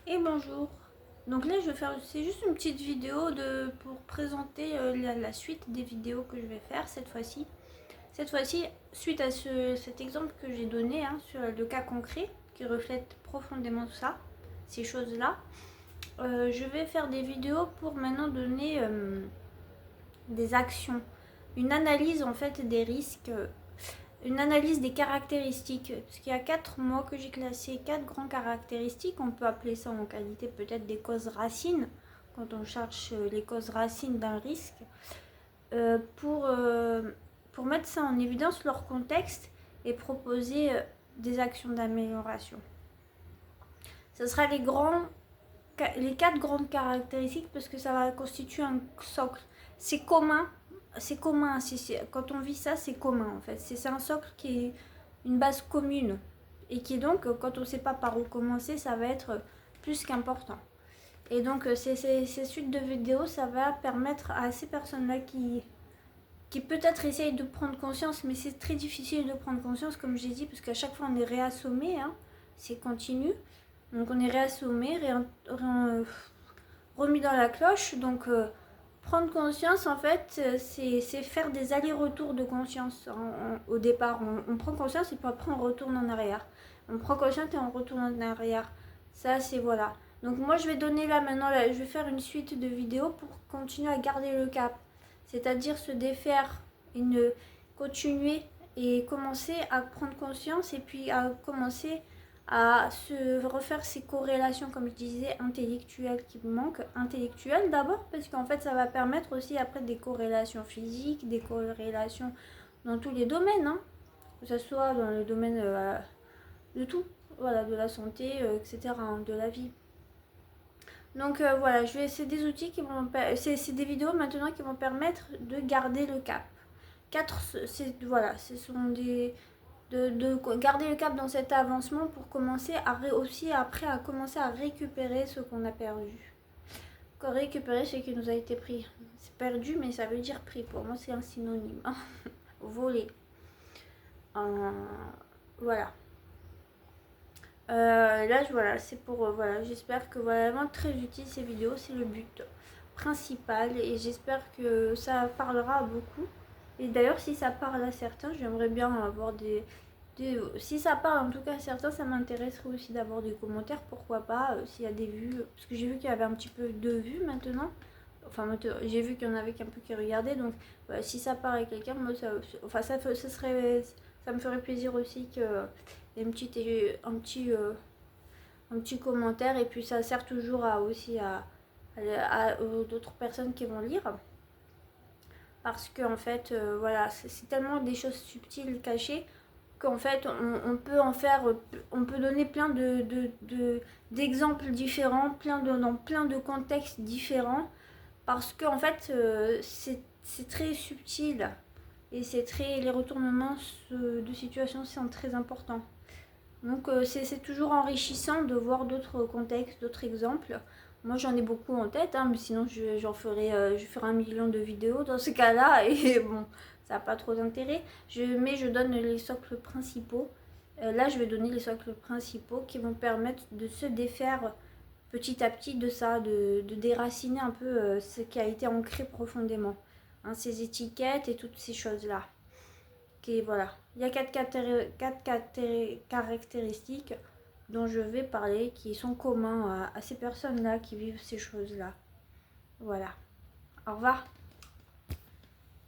Et bonjour. Donc là je vais faire, c'est juste une petite vidéo pour présenter la suite des vidéos que je vais faire cette fois-ci. Cette fois-ci, suite à cet exemple que j'ai donné sur le cas concret qui reflète profondément tout ça, ces choses-là, je vais faire des vidéos pour maintenant donner des actions, une analyse en fait des risques, une analyse des caractéristiques, parce qu'il y a 4 mots que j'ai classés, 4 grandes caractéristiques. On peut appeler ça en qualité peut-être des causes racines, quand on cherche les causes racines d'un risque, pour mettre ça en évidence, leur contexte, et proposer des actions d'amélioration. Ce sera les 4 grandes caractéristiques, parce que ça va constituer un socle. C'est commun, quand on vit ça, c'est commun en fait. C'est un socle qui est une base commune, et qui est donc, quand on ne sait pas par où commencer, ça va être plus qu'important. Et donc ces suites de vidéos, ça va permettre à ces personnes-là qui peut-être essayent de prendre conscience, mais c'est très difficile de prendre conscience, comme j'ai dit, parce qu'à chaque fois on est réassommé, c'est continu. Donc on est réassommé, remis dans la cloche. Donc prendre conscience, en fait, c'est faire des allers-retours de conscience. Au départ, on prend conscience et puis après on retourne en arrière. On prend conscience et on retourne en arrière. Ça, c'est voilà. Donc moi, je vais donner là maintenant, je vais faire une suite de vidéos pour continuer à garder le cap. C'est-à-dire se défaire et continuer et commencer à prendre conscience, et puis à commencer à se refaire ces corrélations, comme je disais, intellectuelles qui manquent. Intellectuelles d'abord, parce qu'en fait ça va permettre aussi après des corrélations physiques, des corrélations dans tous les domaines, que ce soit dans le domaine de tout, voilà, de la santé, etc., de la vie. Donc voilà, c'est des outils qui vont, c'est des vidéos maintenant qui vont permettre de garder le cap. Voilà, ce sont de garder le cap dans cet avancement, pour commencer aussi après à commencer à récupérer ce qu'on a perdu. Récupérer ce qui nous a été pris. C'est perdu, mais ça veut dire pris. Pour moi, c'est un synonyme. Voler. Voilà. Là, voilà, c'est pour... voilà, j'espère que vraiment très utile ces vidéos. C'est le but principal. Et j'espère que ça parlera à beaucoup. Et d'ailleurs, si ça parle à certains, j'aimerais bien avoir si ça parle en tout cas à certains, ça m'intéresserait aussi d'avoir des commentaires, pourquoi pas, s'il y a des vues, parce que j'ai vu qu'il y avait un petit peu de vues maintenant. Enfin, j'ai vu qu'il y en avait un peu qui regardaient, donc voilà, si ça parle à quelqu'un, moi ça me ferait plaisir aussi qu'il y ait un petit commentaire, et puis ça sert toujours aussi à d'autres personnes qui vont lire. Parce que en fait, voilà, c'est tellement des choses subtiles, cachées, qu'en fait on peut en faire, on peut donner plein d'exemples différents, dans plein de contextes différents, parce que en fait c'est très subtil, et les retournements de situation sont très importants. Donc c'est toujours enrichissant de voir d'autres contextes, d'autres exemples. Moi j'en ai beaucoup en tête, mais sinon je ferai 1 million de vidéos dans ce cas-là, et bon, ça n'a pas trop d'intérêt. Mais je donne les socles principaux. Là je vais donner les socles principaux qui vont permettre de se défaire petit à petit de ça, de déraciner un peu ce qui a été ancré profondément. Ces étiquettes et toutes ces choses-là. Voilà. Il y a 4 caractéristiques dont je vais parler, qui sont communs à ces personnes-là qui vivent ces choses-là. Voilà. Au revoir.